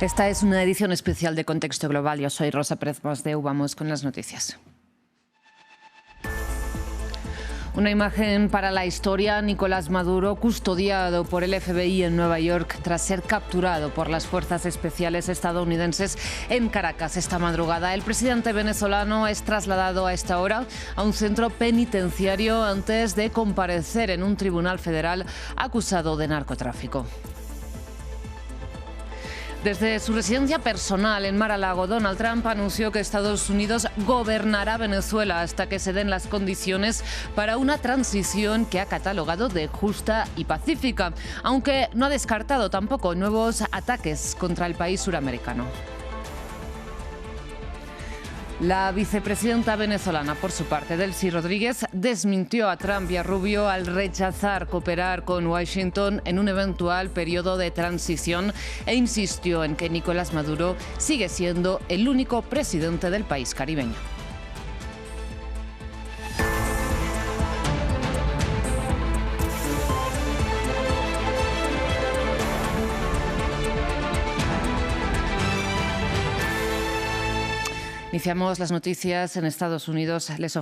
Esta es una edición especial de Contexto Global. Yo soy Rosa Pérez Masdeu. Vamos con las noticias. Una imagen para la historia: Nicolás Maduro, custodiado por el FBI en Nueva York tras ser capturado por las fuerzas especiales estadounidenses en Caracas esta madrugada. El presidente venezolano es trasladado a esta hora a un centro penitenciario antes de comparecer en un tribunal federal acusado de narcotráfico. Desde su residencia personal en Mar-a-Lago, Donald Trump anunció que Estados Unidos gobernará Venezuela hasta que se den las condiciones para una transición que ha catalogado de justa y pacífica, aunque no ha descartado tampoco nuevos ataques contra el país suramericano. La vicepresidenta venezolana, por su parte, Delcy Rodríguez, desmintió a Trump y a Rubio al rechazar cooperar con Washington en un eventual periodo de transición e insistió en que Nicolás Maduro sigue siendo el único presidente del país caribeño. Iniciamos las noticias en Estados Unidos. Les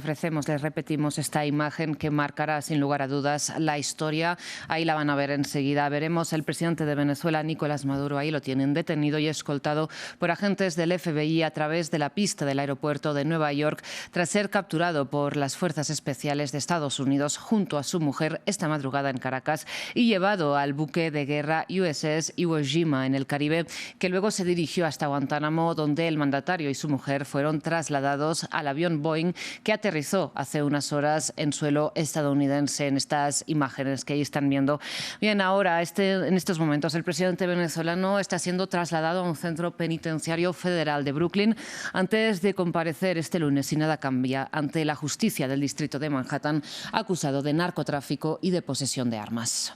repetimos esta imagen que marcará sin lugar a dudas la historia. Ahí la van a ver enseguida. Veremos el presidente de Venezuela, Nicolás Maduro. Ahí lo tienen detenido y escoltado por agentes del FBI a través de la pista del aeropuerto de Nueva York tras ser capturado por las fuerzas especiales de Estados Unidos junto a su mujer esta madrugada en Caracas y llevado al buque de guerra USS Iwo Jima en el Caribe, que luego se dirigió hasta Guantánamo, donde el mandatario y su mujer fueron trasladados al avión Boeing que aterrizó hace unas horas en suelo estadounidense. En estas imágenes que ahí están viendo. Bien, ahora, en estos momentos, el presidente venezolano está siendo trasladado a un centro penitenciario federal de Brooklyn antes de comparecer este lunes, si nada cambia, ante la justicia del distrito de Manhattan, acusado de narcotráfico y de posesión de armas.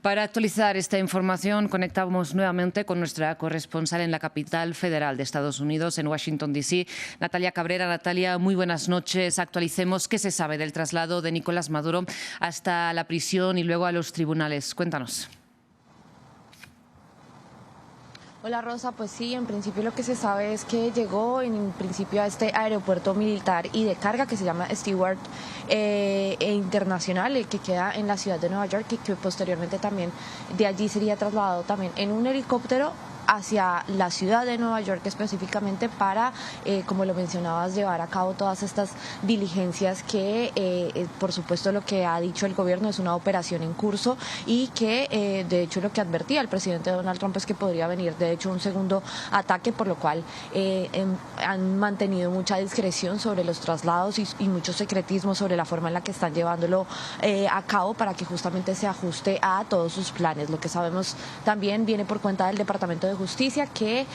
Para actualizar esta información, conectamos nuevamente con nuestra corresponsal en la capital federal de Estados Unidos, en Washington, D.C., Natalia Cabrera. Natalia, muy buenas noches. Actualicemos qué se sabe del traslado de Nicolás Maduro hasta la prisión y luego a los tribunales. Cuéntanos. Hola Rosa, pues sí, en principio lo que se sabe es que llegó en principio a este aeropuerto militar y de carga que se llama Stewart Internacional, el que queda en la ciudad de Nueva York, y que posteriormente también de allí sería trasladado también en un helicóptero hacia la ciudad de Nueva York específicamente para, como lo mencionabas, llevar a cabo todas estas diligencias que, por supuesto, lo que ha dicho el gobierno es una operación en curso y que, de hecho, lo que advertía el presidente Donald Trump es que podría venir, de hecho, un segundo ataque, por lo cual han mantenido mucha discreción sobre los traslados y mucho secretismo sobre la forma en la que están llevándolo a cabo para que justamente se ajuste a todos sus planes. Lo que sabemos también viene por cuenta del Departamento de Justicia, que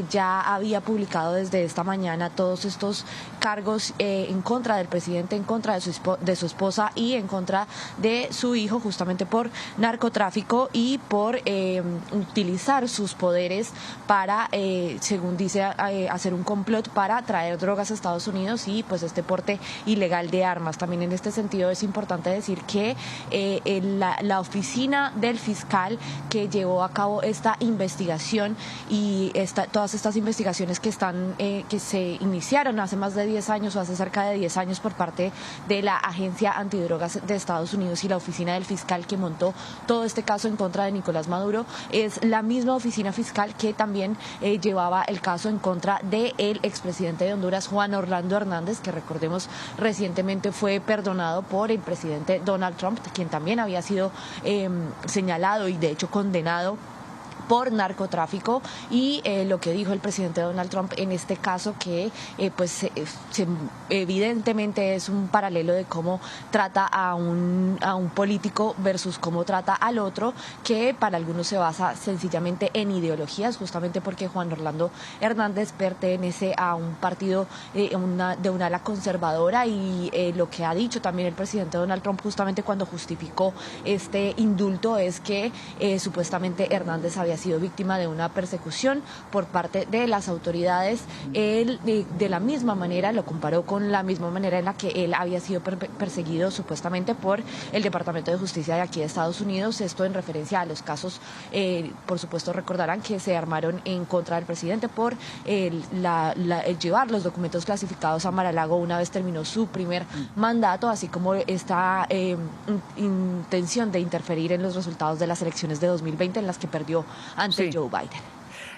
ya había publicado desde esta mañana todos estos cargos en contra del presidente, en contra de su esposa y en contra de su hijo, justamente por narcotráfico y por utilizar sus poderes para, según dice, hacer un complot para traer drogas a Estados Unidos y pues este porte ilegal de armas. También en este sentido es importante decir que la oficina del fiscal que llevó a cabo esta investigación y todas estas investigaciones que se iniciaron hace más de 10 años o hace cerca de 10 años por parte de la Agencia Antidrogas de Estados Unidos y la oficina del fiscal que montó todo este caso en contra de Nicolás Maduro, es la misma oficina fiscal que también llevaba el caso en contra del expresidente de Honduras, Juan Orlando Hernández, que recordemos recientemente fue perdonado por el presidente Donald Trump, quien también había sido señalado y de hecho condenado por narcotráfico, y lo que dijo el presidente Donald Trump en este caso, que evidentemente es un paralelo de cómo trata a un político versus cómo trata al otro, que para algunos se basa sencillamente en ideologías, justamente porque Juan Orlando Hernández pertenece a un partido de una ala conservadora, y lo que ha dicho también el presidente Donald Trump justamente cuando justificó este indulto es que supuestamente Hernández había sido víctima de una persecución por parte de las autoridades. Él de la misma manera lo comparó con la misma manera en la que él había sido perseguido supuestamente por el Departamento de Justicia de aquí de Estados Unidos, esto en referencia a los casos, por supuesto recordarán que se armaron en contra del presidente por el llevar los documentos clasificados a Mar-a-Lago una vez terminó su primer mandato, así como esta intención de interferir en los resultados de las elecciones de 2020 en las que perdió ante Joe Biden.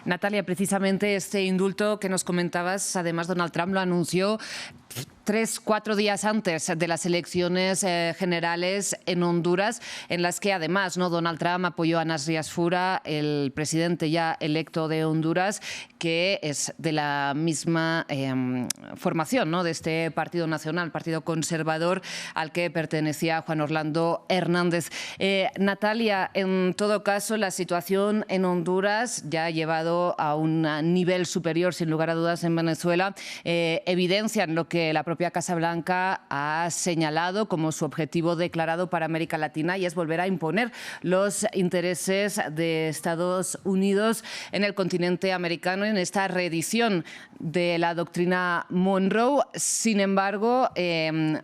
Natalia, precisamente este indulto que nos comentabas, además Donald Trump lo anunció 3-4 días antes de las elecciones generales en Honduras, en las que además Donald Trump apoyó a Nasrias Fura, el presidente ya electo de Honduras, que es de la misma formación de este Partido Nacional, Partido Conservador, al que pertenecía Juan Orlando Hernández. Natalia, en todo caso, la situación en Honduras ya ha llevado a un nivel superior, sin lugar a dudas, en Venezuela. Evidencian lo que la propia Casa Blanca ha señalado como su objetivo declarado para América Latina, y es volver a imponer los intereses de Estados Unidos en el continente americano en esta reedición de la doctrina Monroe. Sin embargo,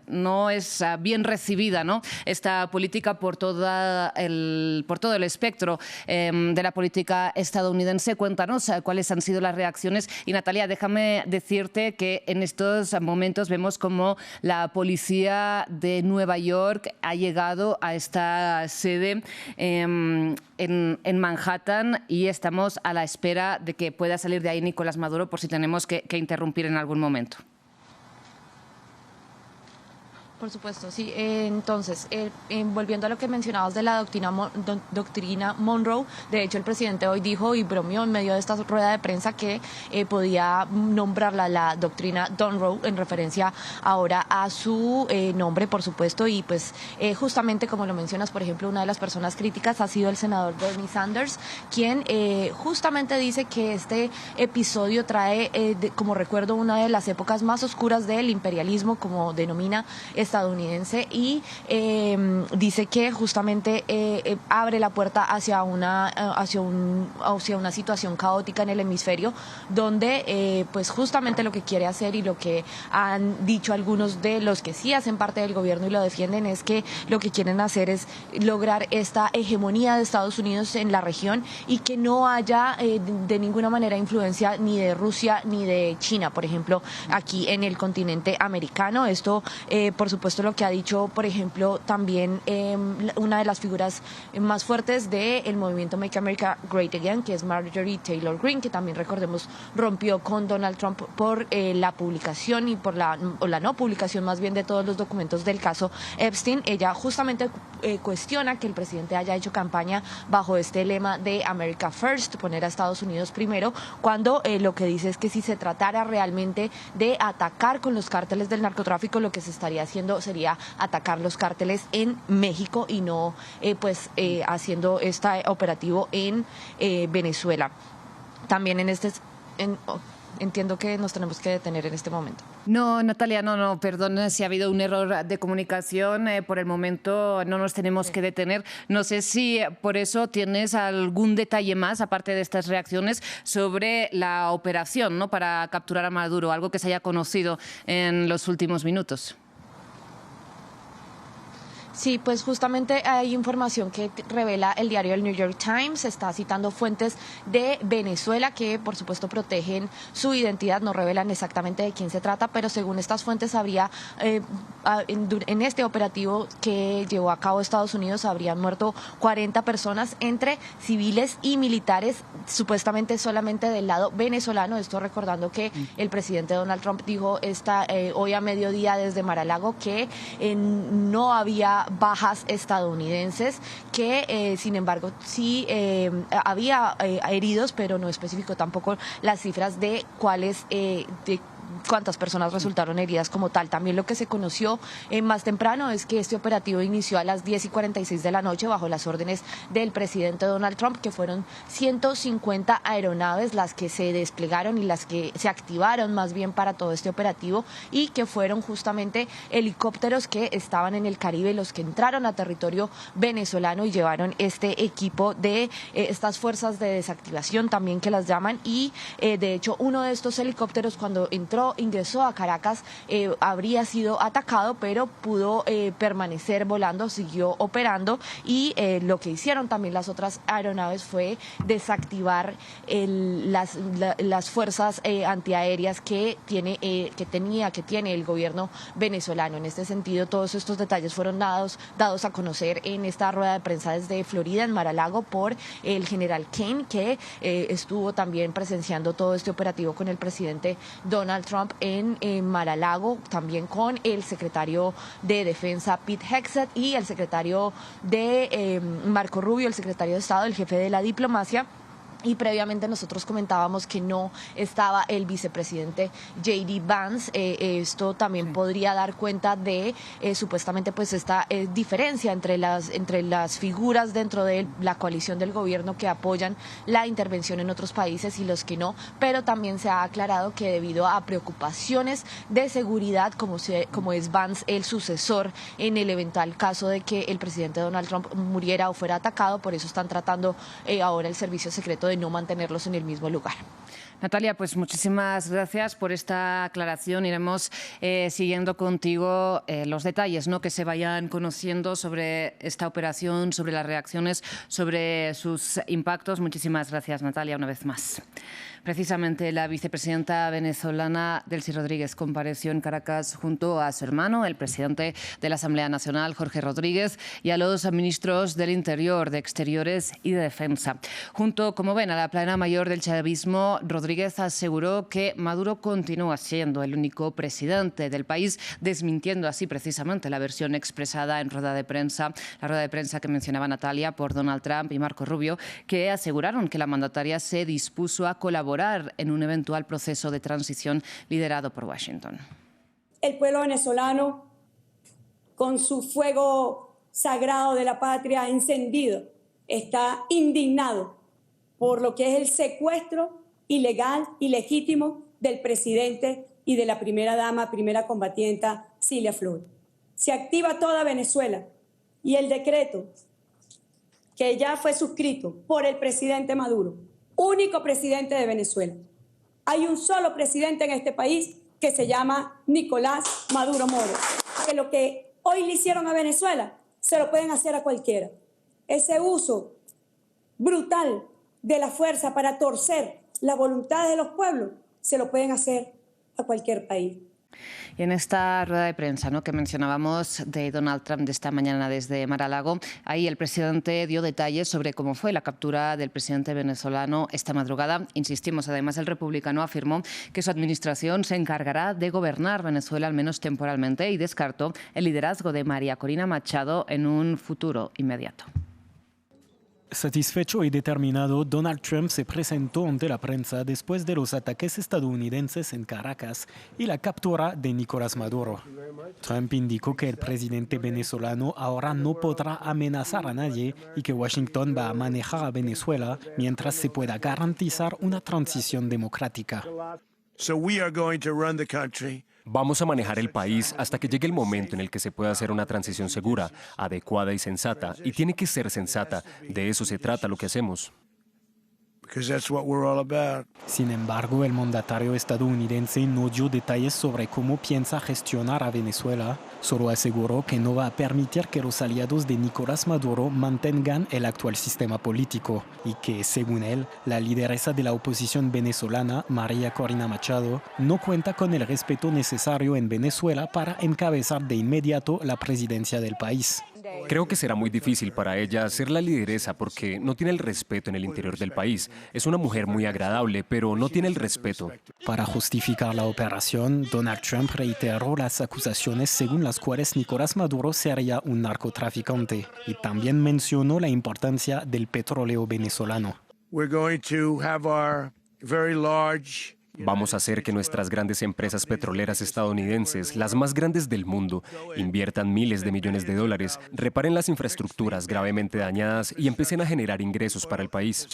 no es bien recibida esta política por todo el espectro de la política estadounidense. Cuéntanos cuáles han sido las reacciones. Y Natalia, déjame decirte que en estos momentos vemos cómo la policía de Nueva York ha llegado a esta sede en Manhattan, y estamos a la espera de que pueda salir de ahí Nicolás Maduro por si tenemos que interrumpir en algún momento. Por supuesto, sí. Entonces, volviendo a lo que mencionabas de la doctrina Monroe, de hecho el presidente hoy dijo y bromeó en medio de esta rueda de prensa que podía nombrarla la doctrina Monroe en referencia ahora a su nombre, por supuesto, y pues justamente como lo mencionas, por ejemplo, una de las personas críticas ha sido el senador Bernie Sanders, quien justamente dice que este episodio trae como recuerdo una de las épocas más oscuras del imperialismo, como denomina estadounidense, y dice que justamente abre la puerta hacia una situación caótica en el hemisferio, donde pues justamente lo que quiere hacer y lo que han dicho algunos de los que sí hacen parte del gobierno y lo defienden es que lo que quieren hacer es lograr esta hegemonía de Estados Unidos en la región y que no haya de ninguna manera influencia ni de Rusia ni de China, por ejemplo, aquí en el continente americano. Esto, por supuesto, lo que ha dicho, por ejemplo, también una de las figuras más fuertes del movimiento Make America Great Again, que es Marjorie Taylor Greene, que también, recordemos, rompió con Donald Trump por la publicación y por la no publicación más bien de todos los documentos del caso Epstein. Ella justamente cuestiona que el presidente haya hecho campaña bajo este lema de America First, poner a Estados Unidos primero, cuando lo que dice es que si se tratara realmente de atacar con los cárteles del narcotráfico, lo que se estaría haciendo sería atacar los cárteles en México y no haciendo este operativo en Venezuela. También entiendo que nos tenemos que detener en este momento. No, Natalia, no, perdón si ha habido un error de comunicación. Por el momento no nos tenemos que detener. No sé si por eso tienes algún detalle más, aparte de estas reacciones, sobre la operación para capturar a Maduro, algo que se haya conocido en los últimos minutos. Sí, pues justamente hay información que revela el diario El New York Times. Está citando fuentes de Venezuela que, por supuesto, protegen su identidad. No revelan exactamente de quién se trata, pero según estas fuentes habría en este operativo que llevó a cabo Estados Unidos habrían muerto 40 personas entre civiles y militares, supuestamente solamente del lado venezolano. Esto recordando que el presidente Donald Trump dijo hoy a mediodía desde Mar-a-Lago que no había bajas estadounidenses, que sin embargo sí había heridos, pero no especificó tampoco las cifras de cuáles cuántas personas resultaron heridas como tal. También lo que se conoció más temprano es que este operativo inició a las 10:46 de la noche bajo las órdenes del presidente Donald Trump, que fueron 150 aeronaves las que se desplegaron y las que se activaron más bien para todo este operativo, y que fueron justamente helicópteros que estaban en el Caribe los que entraron a territorio venezolano y llevaron este equipo de estas fuerzas de desactivación también que las llaman, y de hecho uno de estos helicópteros cuando ingresó a Caracas habría sido atacado, pero pudo permanecer volando, siguió operando, y lo que hicieron también las otras aeronaves fue desactivar las fuerzas antiaéreas que tiene el gobierno venezolano. En este sentido, todos estos detalles fueron dados a conocer en esta rueda de prensa desde Florida, en Mar-a-Lago, por el general Kane, que estuvo también presenciando todo este operativo con el presidente Donald Trump en Mar-a-Lago, también con el secretario de Defensa Pete Hegseth y el secretario de Marco Rubio, el secretario de Estado, el jefe de la diplomacia. Y previamente nosotros comentábamos que no estaba el vicepresidente J.D. Vance. Esto también podría dar cuenta de supuestamente pues esta diferencia entre las figuras dentro de la coalición del gobierno que apoyan la intervención en otros países y los que no, pero también se ha aclarado que debido a preocupaciones de seguridad, como es Vance el sucesor en el eventual caso de que el presidente Donald Trump muriera o fuera atacado, por eso están tratando ahora el servicio secreto de no mantenerlos en el mismo lugar. Natalia, pues muchísimas gracias por esta aclaración. Iremos siguiendo contigo los detalles, ¿no?, que se vayan conociendo sobre esta operación, sobre las reacciones, sobre sus impactos. Muchísimas gracias, Natalia, una vez más. Precisamente la vicepresidenta venezolana Delcy Rodríguez compareció en Caracas junto a su hermano, el presidente de la Asamblea Nacional, Jorge Rodríguez, y a los ministros del Interior, de Exteriores y de Defensa. Junto, como ven, a la plana mayor del chavismo, Rodríguez aseguró que Maduro continúa siendo el único presidente del país, desmintiendo así precisamente la versión expresada en rueda de prensa, la rueda de prensa que mencionaba Natalia, por Donald Trump y Marco Rubio, que aseguraron que la mandataria se dispuso a colaborar en un eventual proceso de transición liderado por Washington. El pueblo venezolano, con su fuego sagrado de la patria encendido, está indignado por lo que es el secuestro ilegal y legítimo del presidente y de la primera dama, primera combatienta, Cilia Flores. Se activa toda Venezuela y el decreto que ya fue suscrito por el presidente Maduro, único presidente de Venezuela. Hay un solo presidente en este país que se llama Nicolás Maduro Moro. Que lo que hoy le hicieron a Venezuela se lo pueden hacer a cualquiera. Ese uso brutal de la fuerza para torcer la voluntad de los pueblos se lo pueden hacer a cualquier país. Y en esta rueda de prensa, ¿no?, que mencionábamos de Donald Trump de esta mañana desde Mar-a-Lago, ahí el presidente dio detalles sobre cómo fue la captura del presidente venezolano esta madrugada. Insistimos, además, el republicano afirmó que su administración se encargará de gobernar Venezuela, al menos temporalmente, y descartó el liderazgo de María Corina Machado en un futuro inmediato. Satisfecho y determinado, Donald Trump se presentó ante la prensa después de los ataques estadounidenses en Caracas y la captura de Nicolás Maduro. Trump indicó que el presidente venezolano ahora no podrá amenazar a nadie y que Washington va a manejar a Venezuela mientras se pueda garantizar una transición democrática. Vamos a manejar el país hasta que llegue el momento en el que se pueda hacer una transición segura, adecuada y sensata. Y tiene que ser sensata. De eso se trata lo que hacemos. Sin embargo, el mandatario estadounidense no dio detalles sobre cómo piensa gestionar a Venezuela. Solo aseguró que no va a permitir que los aliados de Nicolás Maduro mantengan el actual sistema político y que, según él, la lideresa de la oposición venezolana, María Corina Machado, no cuenta con el respeto necesario en Venezuela para encabezar de inmediato la presidencia del país. Creo que será muy difícil para ella ser la lideresa porque no tiene el respeto en el interior del país. Es una mujer muy agradable, pero no tiene el respeto. Para justificar la operación, Donald Trump reiteró las acusaciones según las cuales Nicolás Maduro sería un narcotraficante y también mencionó la importancia del petróleo venezolano. Vamos a hacer que nuestras grandes empresas petroleras estadounidenses, las más grandes del mundo, inviertan miles de millones de dólares, reparen las infraestructuras gravemente dañadas y empiecen a generar ingresos para el país.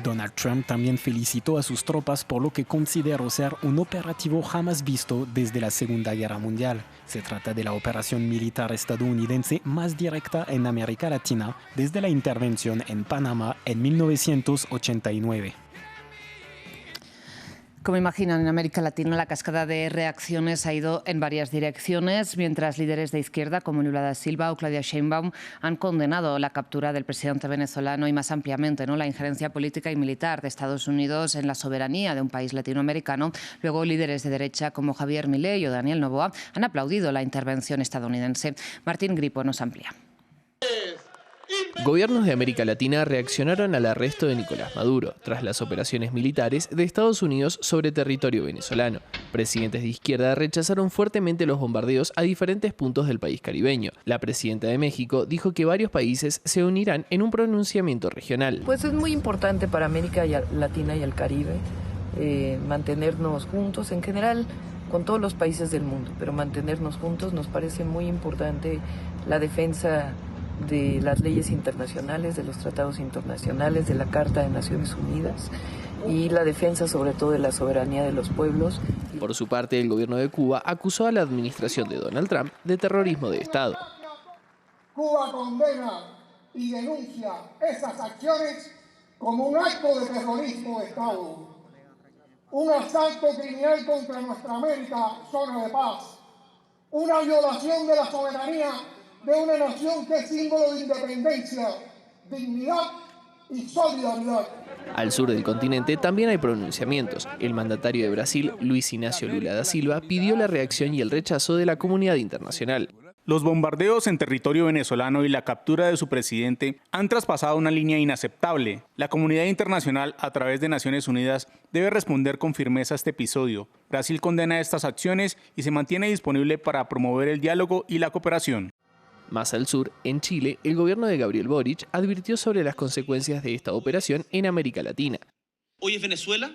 Donald Trump también felicitó a sus tropas por lo que consideró ser un operativo jamás visto desde la Segunda Guerra Mundial. Se trata de la operación militar estadounidense más directa en América Latina desde la intervención en Panamá en 1989. Como imaginan, en América Latina la cascada de reacciones ha ido en varias direcciones, mientras líderes de izquierda como Lula da Silva o Claudia Sheinbaum han condenado la captura del presidente venezolano y más ampliamente la injerencia política y militar de Estados Unidos en la soberanía de un país latinoamericano. Luego, líderes de derecha como Javier Milei o Daniel Noboa han aplaudido la intervención estadounidense. Martín Gripo nos amplía. Gobiernos de América Latina reaccionaron al arresto de Nicolás Maduro tras las operaciones militares de Estados Unidos sobre territorio venezolano. Presidentes de izquierda rechazaron fuertemente los bombardeos a diferentes puntos del país caribeño. La presidenta de México dijo que varios países se unirán en un pronunciamiento regional. Pues es muy importante para América Latina y el Caribe mantenernos juntos en general con todos los países del mundo, pero mantenernos juntos nos parece muy importante la defensa de las leyes internacionales, de los tratados internacionales, de la Carta de Naciones Unidas y la defensa sobre todo de la soberanía de los pueblos. Por su parte, el gobierno de Cuba acusó a la administración de Donald Trump de terrorismo de Estado. Cuba condena y denuncia esas acciones como un acto de terrorismo de Estado, un asalto criminal contra nuestra América, zona de paz, una violación de la soberanía de una nación que es símbolo de independencia, dignidad y solidaridad. Al sur del continente también hay pronunciamientos. El mandatario de Brasil, Luis Inácio Lula da Silva, pidió la reacción y el rechazo de la comunidad internacional. Los bombardeos en territorio venezolano y la captura de su presidente han traspasado una línea inaceptable. La comunidad internacional, a través de Naciones Unidas, debe responder con firmeza a este episodio. Brasil condena estas acciones y se mantiene disponible para promover el diálogo y la cooperación. Más al sur, en Chile, el gobierno de Gabriel Boric advirtió sobre las consecuencias de esta operación en América Latina. Hoy es Venezuela,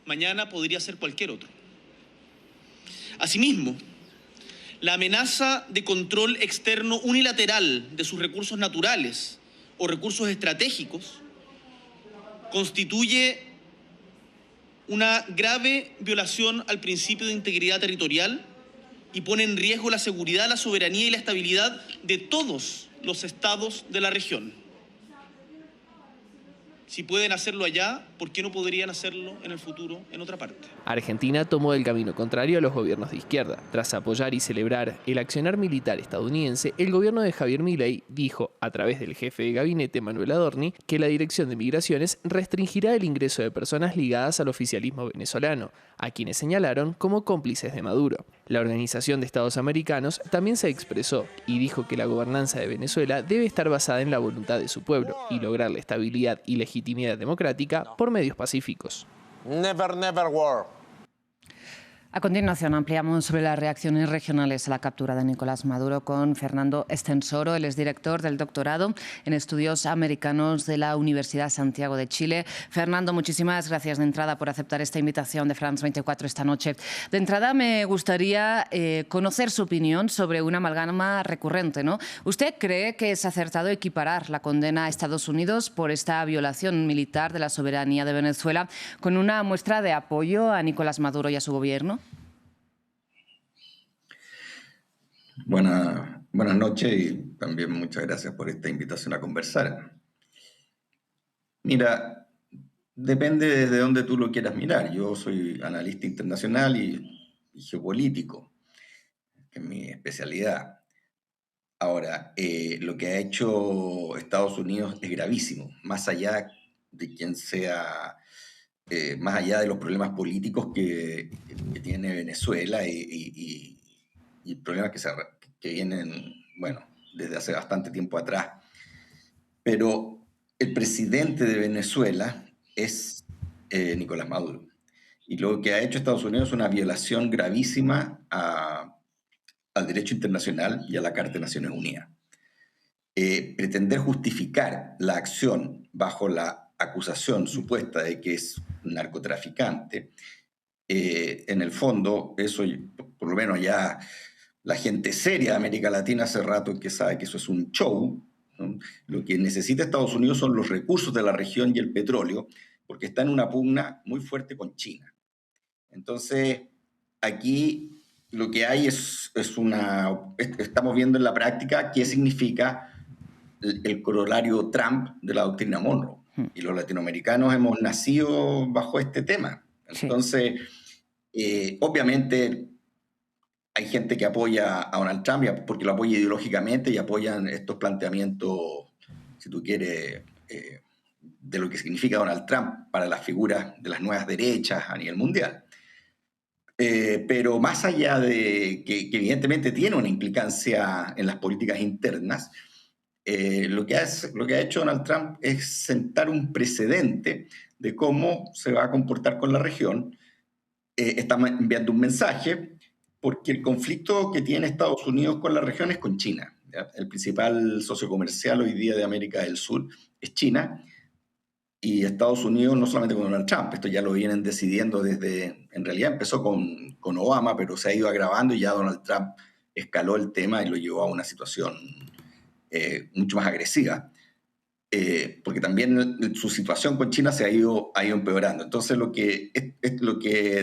mañana podría ser cualquier otro. Asimismo, la amenaza de control externo unilateral de sus recursos naturales o recursos estratégicos constituye una grave violación al principio de integridad territorial y pone en riesgo la seguridad, la soberanía y la estabilidad de todos los estados de la región. Si pueden hacerlo allá, ¿por qué no podrían hacerlo en el futuro en otra parte? Argentina tomó el camino contrario a los gobiernos de izquierda. Tras apoyar y celebrar el accionar militar estadounidense, el gobierno de Javier Milei dijo, a través del jefe de gabinete Manuel Adorni, que la Dirección de Migraciones restringirá el ingreso de personas ligadas al oficialismo venezolano, a quienes señalaron como cómplices de Maduro. La Organización de Estados Americanos también se expresó y dijo que la gobernanza de Venezuela debe estar basada en la voluntad de su pueblo y lograr la estabilidad y legitimidad democrática por medios pacíficos. Never, never war. A continuación ampliamos sobre las reacciones regionales a la captura de Nicolás Maduro con Fernando Estensoro. Él es director del doctorado en estudios americanos de la Universidad Santiago de Chile. Fernando, muchísimas gracias de entrada por aceptar esta invitación de France 24 esta noche. De entrada me gustaría conocer su opinión sobre una amalgama recurrente, ¿no? ¿Usted cree que es acertado equiparar la condena a Estados Unidos por esta violación militar de la soberanía de Venezuela con una muestra de apoyo a Nicolás Maduro y a su gobierno? Buenas noches y también muchas gracias por esta invitación a conversar. Mira, depende desde dónde tú lo quieras mirar. Yo soy analista internacional y geopolítico, que es mi especialidad. Ahora, lo que ha hecho Estados Unidos es gravísimo, más allá de quien sea, más allá de los problemas políticos que tiene Venezuela y problemas que vienen, bueno, desde hace bastante tiempo atrás. Pero el presidente de Venezuela es Nicolás Maduro. Y lo que ha hecho Estados Unidos es una violación gravísima al derecho internacional y a la Carta de Naciones Unidas. Pretender justificar la acción bajo la acusación supuesta de que es narcotraficante, en el fondo, eso por lo menos ya la gente seria de América Latina hace rato que sabe que eso es un show, ¿no? Lo que necesita Estados Unidos son los recursos de la región y el petróleo, porque está en una pugna muy fuerte con China. Entonces, aquí lo que hay estamos viendo en la práctica qué significa el corolario Trump de la doctrina Monroe. Y los latinoamericanos hemos nacido bajo este tema. Entonces, obviamente hay gente que apoya a Donald Trump porque lo apoya ideológicamente y apoyan estos planteamientos, si tú quieres, de lo que significa Donald Trump para las figuras de las nuevas derechas a nivel mundial. Pero más allá de que evidentemente tiene una implicancia en las políticas internas, lo que ha hecho Donald Trump es sentar un precedente de cómo se va a comportar con la región. Está enviando un mensaje porque el conflicto que tiene Estados Unidos con la región es con China, ¿ya? El principal socio comercial hoy día de América del Sur es China, y Estados Unidos no solamente con Donald Trump, esto ya lo vienen decidiendo en realidad empezó con Obama, pero se ha ido agravando y ya Donald Trump escaló el tema y lo llevó a una situación mucho más agresiva, porque también su situación con China se ha ido empeorando. Entonces lo que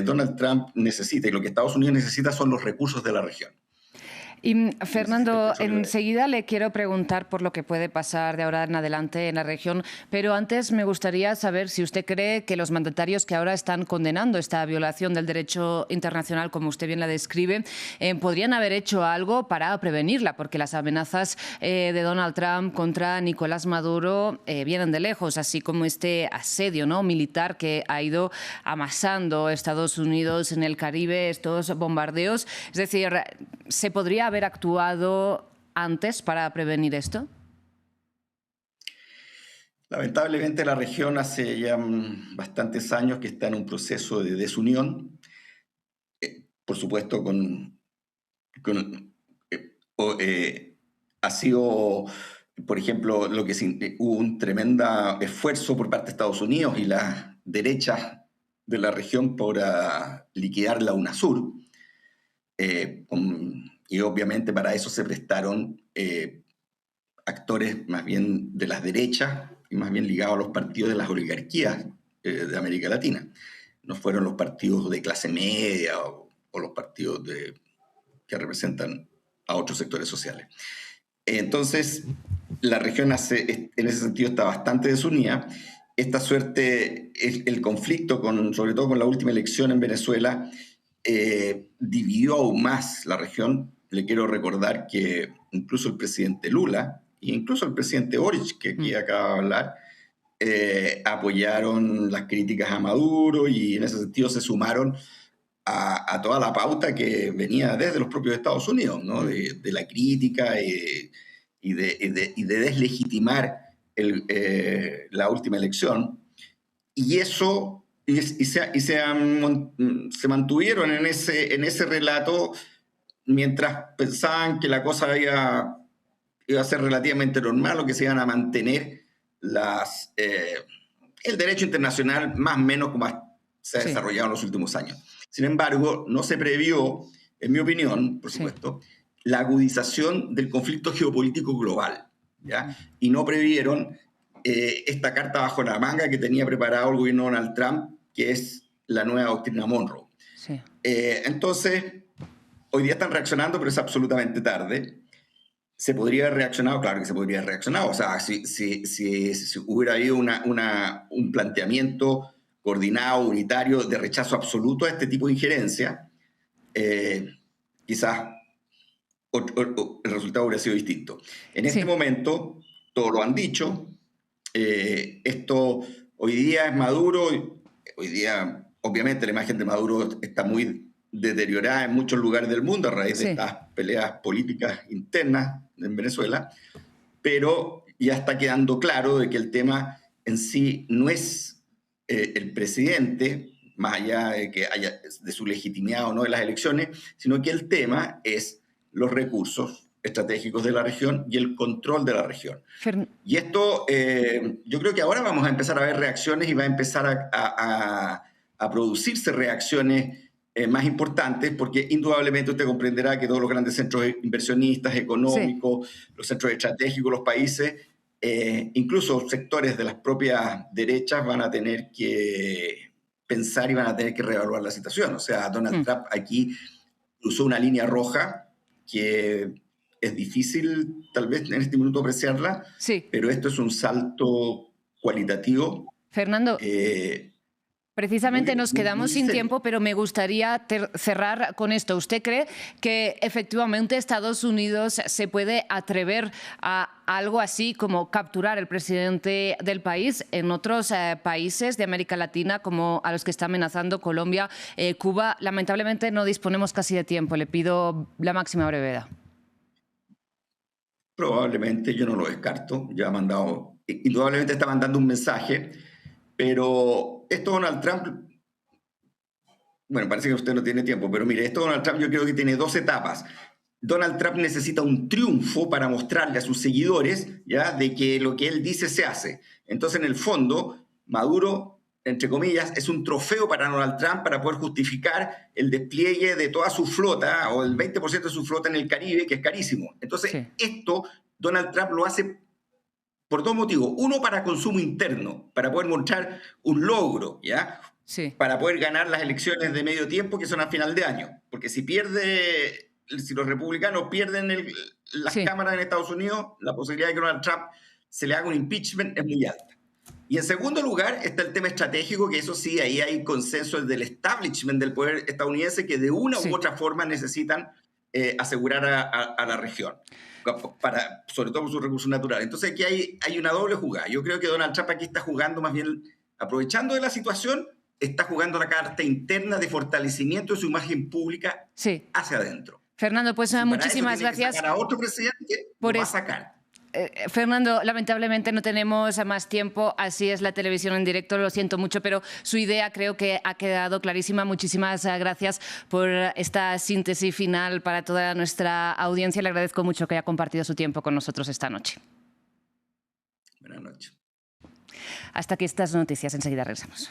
Donald Trump necesita y lo que Estados Unidos necesita son los recursos de la región. Y Fernando, enseguida le quiero preguntar por lo que puede pasar de ahora en adelante en la región, pero antes me gustaría saber si usted cree que los mandatarios que ahora están condenando esta violación del derecho internacional, como usted bien la describe, podrían haber hecho algo para prevenirla, porque las amenazas de Donald Trump contra Nicolás Maduro vienen de lejos, así como este asedio, ¿no?, militar que ha ido amasando Estados Unidos en el Caribe, estos bombardeos. Es decir, ¿se podría haber actuado antes para prevenir esto? Lamentablemente la región hace ya bastantes años que está en un proceso de desunión, por supuesto ha sido, por ejemplo, hubo un tremendo esfuerzo por parte de Estados Unidos y las derechas de la región por liquidar la UNASUR, y obviamente para eso se prestaron actores más bien de las derechas y más bien ligados a los partidos de las oligarquías de América Latina. No fueron los partidos de clase media o los partidos que representan a otros sectores sociales. Entonces, la región en ese sentido está bastante desunida. Esta suerte, el conflicto, sobre todo con la última elección en Venezuela, dividió aún más la región. Le quiero recordar que incluso el presidente Lula e incluso el presidente Boric, que aquí acaba de hablar, apoyaron las críticas a Maduro y en ese sentido se sumaron a toda la pauta que venía desde los propios Estados Unidos, ¿no? De la crítica y de deslegitimar la última elección. Y eso... se mantuvieron en ese relato mientras pensaban que la cosa iba a ser relativamente normal o que se iban a mantener el derecho internacional más o menos como se ha desarrollado en los últimos años. Sin embargo, no se previó, en mi opinión, por supuesto, la agudización del conflicto geopolítico global, ¿ya? Y no previeron esta carta bajo la manga que tenía preparado el gobierno de Donald Trump, que es la nueva doctrina Monroe. Sí. Entonces, hoy día están reaccionando, pero es absolutamente tarde. ¿Se podría haber reaccionado? Claro que se podría haber reaccionado. O sea, si hubiera habido un planteamiento coordinado, unitario, de rechazo absoluto a este tipo de injerencia, quizás el resultado hubiera sido distinto. En este momento, todos lo han dicho, esto hoy día es Maduro. Hoy día, obviamente, la imagen de Maduro está muy deteriorada en muchos lugares del mundo a raíz de estas peleas políticas internas en Venezuela, pero ya está quedando claro de que el tema en sí no es el presidente, más allá de su legitimidad o no de las elecciones, sino que el tema es los recursos estratégicos de la región y el control de la región. Y esto, yo creo que ahora vamos a empezar a ver reacciones y va a empezar a producirse reacciones más importantes, porque indudablemente usted comprenderá que todos los grandes centros inversionistas, económicos, los centros estratégicos, los países, incluso sectores de las propias derechas van a tener que pensar y van a tener que reevaluar la situación. O sea, Donald Trump aquí cruzó una línea roja que es difícil tal vez en este minuto apreciarla, pero esto es un salto cualitativo. Fernando, precisamente nos quedamos sin tiempo, pero me gustaría cerrar con esto. ¿Usted cree que efectivamente Estados Unidos se puede atrever a algo así como capturar al presidente del país en otros países de América Latina, como a los que está amenazando Colombia, Cuba? Lamentablemente no disponemos casi de tiempo. Le pido la máxima brevedad. Probablemente, yo no lo descarto. Ya ha mandado, indudablemente está mandando un mensaje, pero esto Donald Trump, bueno, parece que usted no tiene tiempo, pero mire, esto Donald Trump yo creo que tiene dos etapas. Donald Trump necesita un triunfo para mostrarle a sus seguidores, ¿ya?, de que lo que él dice se hace. Entonces, en el fondo, Maduro, entre comillas, es un trofeo para Donald Trump para poder justificar el despliegue de toda su flota, o el 20% de su flota en el Caribe, que es carísimo. Entonces, esto Donald Trump lo hace por dos motivos. Uno, para consumo interno, para poder mostrar un logro, ¿ya? Para poder ganar las elecciones de medio tiempo, que son a final de año. Porque si los republicanos pierden las cámaras en Estados Unidos, la posibilidad de que Donald Trump se le haga un impeachment es muy alta. Y en segundo lugar está el tema estratégico, que eso sí, ahí hay consenso del establishment del poder estadounidense, que de una u otra forma necesitan asegurar a la región, sobre todo por sus recursos naturales. Entonces aquí hay una doble jugada. Yo creo que Donald Trump aquí está jugando más bien, aprovechando de la situación, está jugando la carta interna de fortalecimiento de su imagen pública hacia adentro. Fernando, pues muchísimas gracias. Para otro presidente lo va a sacar. Fernando, lamentablemente no tenemos más tiempo, así es la televisión en directo, lo siento mucho, pero su idea creo que ha quedado clarísima. Muchísimas gracias por esta síntesis final para toda nuestra audiencia. Le agradezco mucho que haya compartido su tiempo con nosotros esta noche. Buenas noches. Hasta aquí estas noticias, enseguida regresamos.